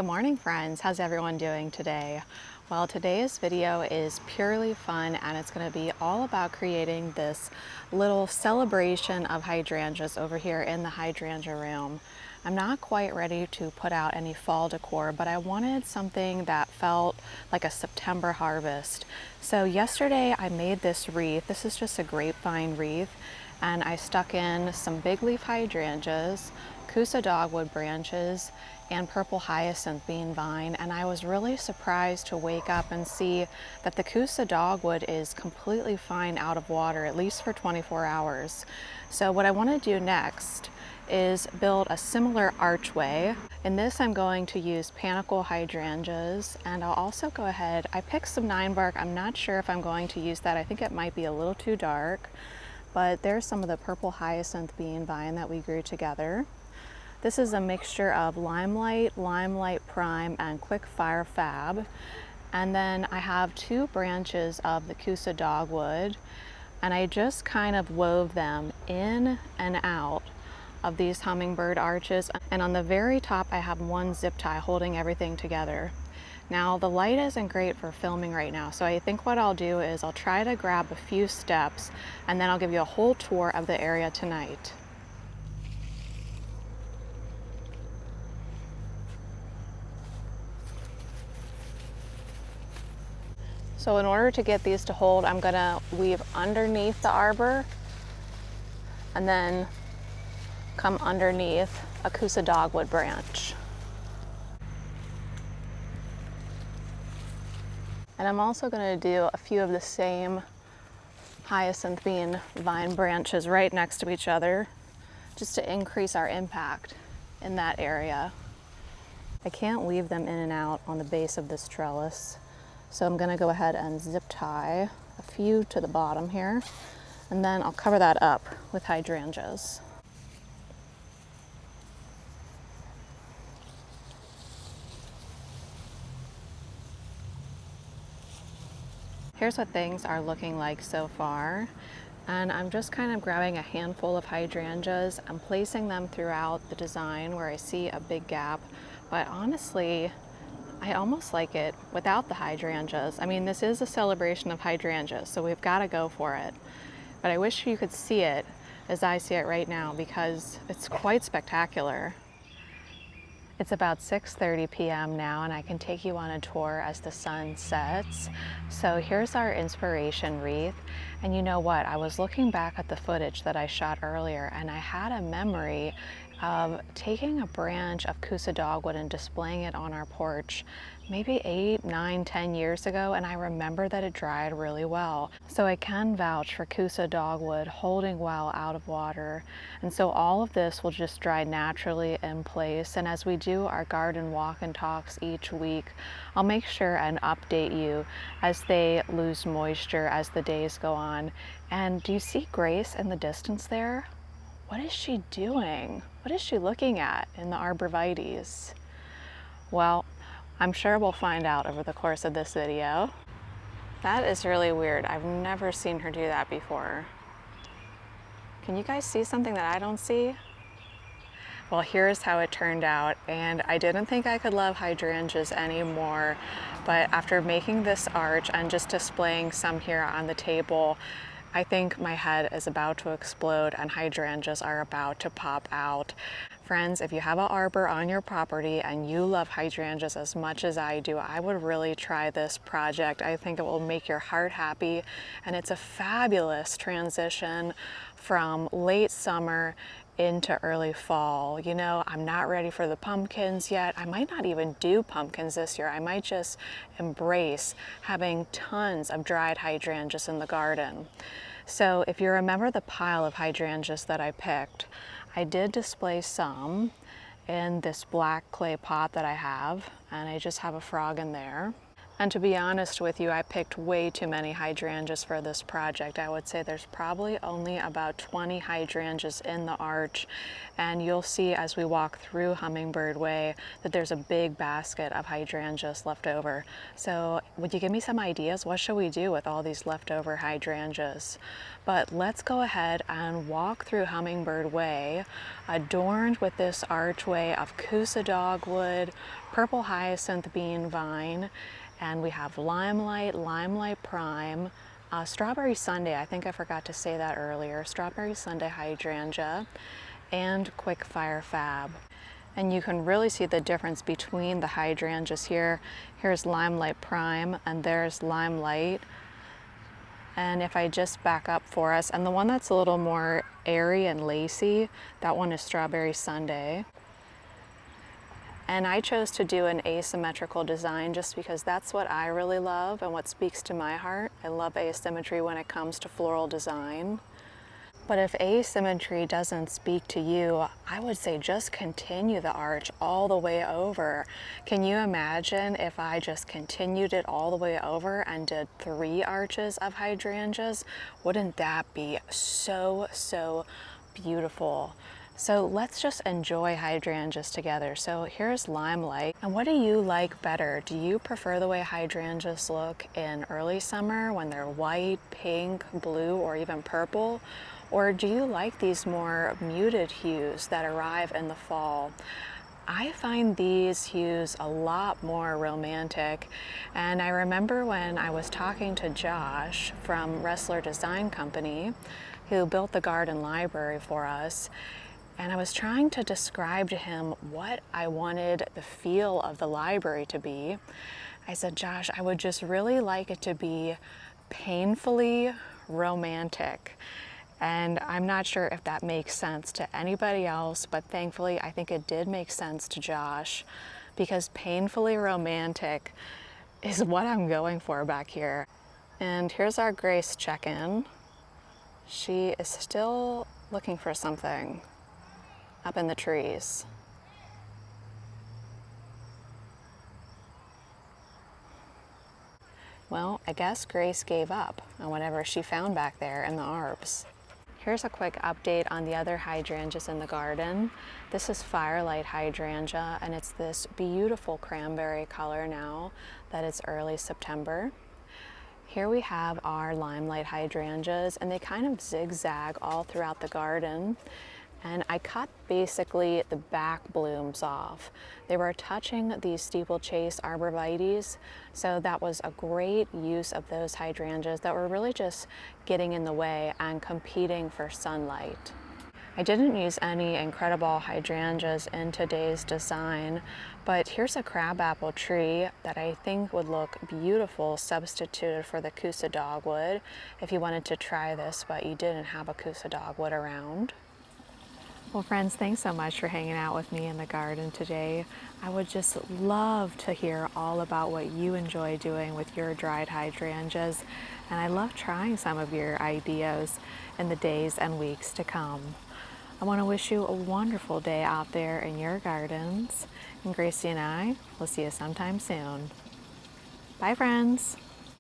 Good morning, friends. How's everyone doing today? Well, today's video is purely fun and it's going to be all about creating this little celebration of hydrangeas over here in the hydrangea room. I'm not quite ready to put out any fall decor, but I wanted something that felt like a September harvest. So yesterday I made this wreath. This is just a grapevine wreath, and I stuck in some big leaf hydrangeas, Kusa dogwood branches, and purple hyacinth bean vine, and I was really surprised to wake up and see that the Kusa dogwood is completely fine out of water, at least for 24 hours. So what I want to do next is build a similar archway. In this I'm going to use panicle hydrangeas, and I'll also go ahead, I picked some 9 bark. I'm not sure if I'm going to use that. I think it might be a little too dark, but there's some of the purple hyacinth bean vine that we grew together. This is a mixture of limelight, limelight prime, and quick fire fab. And then I have 2 branches of the Kusa dogwood, and I just kind of wove them in and out of these hummingbird arches. And on the very top I have 1 zip tie holding everything together. Now the light isn't great for filming right now, so I think what I'll do is I'll try to grab a few steps and then I'll give you a whole tour of the area tonight. So in order to get these to hold, I'm gonna weave underneath the arbor and then come underneath a Kusa dogwood branch. And I'm also gonna do a few of the same hyacinth bean vine branches right next to each other, just to increase our impact in that area. I can't weave them in and out on the base of this trellis, so I'm gonna go ahead and zip tie a few to the bottom here, and then I'll cover that up with hydrangeas. Here's what things are looking like so far. And I'm just kind of grabbing a handful of hydrangeas and placing them throughout the design where I see a big gap. But honestly, I almost like it without the hydrangeas. I mean, this is a celebration of hydrangeas, so we've got to go for it. But I wish you could see it as I see it right now, because it's quite spectacular. It's about 6:30 p.m. now, and I can take you on a tour as the sun sets. So here's our inspiration wreath. And you know what? I was looking back at the footage that I shot earlier, and I had a memory of taking a branch of Kusa dogwood and displaying it on our porch maybe 8, 9, 10 years ago, and I remember that it dried really well. So I can vouch for Kusa dogwood holding well out of water. And so all of this will just dry naturally in place. And as we do our garden walk and talks each week, I'll make sure and update you as they lose moisture as the days go on. And do you see Grace in the distance there? What is she doing? What is she looking at in the arborvitaes? Well, I'm sure we'll find out over the course of this video. That is really weird. I've never seen her do that before. Can you guys see something that I don't see? Well, here's how it turned out, and I didn't think I could love hydrangeas anymore, but after making this arch and just displaying some here on the table, I think my head is about to explode and hydrangeas are about to pop out. Friends, if you have an arbor on your property and you love hydrangeas as much as I do, I would really try this project. I think it will make your heart happy, and it's a fabulous transition from late summer into early fall. You know, I'm not ready for the pumpkins yet. I might not even do pumpkins this year. I might just embrace having tons of dried hydrangeas in the garden. So if you remember the pile of hydrangeas that I picked, I did display some in this black clay pot that I have, and I just have a frog in there. And to be honest with you, I picked way too many hydrangeas for this project. I would say there's probably only about 20 hydrangeas in the arch, and you'll see as we walk through Hummingbird Way that there's a big basket of hydrangeas left over. So would you give me some ideas? What should we do with all these leftover hydrangeas? But let's go ahead and walk through Hummingbird Way, adorned with this archway of Coosa dogwood, purple hyacinth bean vine, and we have Limelight, Limelight Prime, Strawberry Sundae, I think I forgot to say that earlier, Strawberry Sundae Hydrangea, and Quick Fire Fab. And you can really see the difference between the hydrangeas here. Here's Limelight Prime, and there's Limelight. And if I just back up for us, and the one that's a little more airy and lacy, that one is Strawberry Sundae. And I chose to do an asymmetrical design just because that's what I really love and what speaks to my heart. I love asymmetry when it comes to floral design. But if asymmetry doesn't speak to you, I would say just continue the arch all the way over. Can you imagine if I just continued it all the way over and did 3 arches of hydrangeas? Wouldn't that be so, so beautiful? So let's just enjoy hydrangeas together. So here's Limelight. And what do you like better? Do you prefer the way hydrangeas look in early summer when they're white, pink, blue, or even purple? Or do you like these more muted hues that arrive in the fall? I find these hues a lot more romantic, and I remember when I was talking to Josh from Wrestler Design Company, who built the garden library for us, and I was trying to describe to him what I wanted the feel of the library to be. I said, Josh, I would just really like it to be painfully romantic. And I'm not sure if that makes sense to anybody else, but thankfully I think it did make sense to Josh, because painfully romantic is what I'm going for back here. And here's our Grace check-in. She is still looking for something up in the trees. Well, I guess Grace gave up on whatever she found back there in the arbs. Here's a quick update on the other hydrangeas in the garden. This is Firelight Hydrangea, and it's this beautiful cranberry color now that it's early September. Here we have our Limelight hydrangeas, and they kind of zigzag all throughout the garden. And I cut basically the back blooms off. They were touching these steeplechase arborvitaes, so that was a great use of those hydrangeas that were really just getting in the way and competing for sunlight. I didn't use any incredible hydrangeas in today's design, but here's a crabapple tree that I think would look beautiful substituted for the Coosa dogwood if you wanted to try this but you didn't have a Coosa dogwood around. Well, friends, thanks so much for hanging out with me in the garden today. I would just love to hear all about what you enjoy doing with your dried hydrangeas, and I love trying some of your ideas in the days and weeks to come. I want to wish you a wonderful day out there in your gardens, and Gracie and I will see you sometime soon. Bye, friends.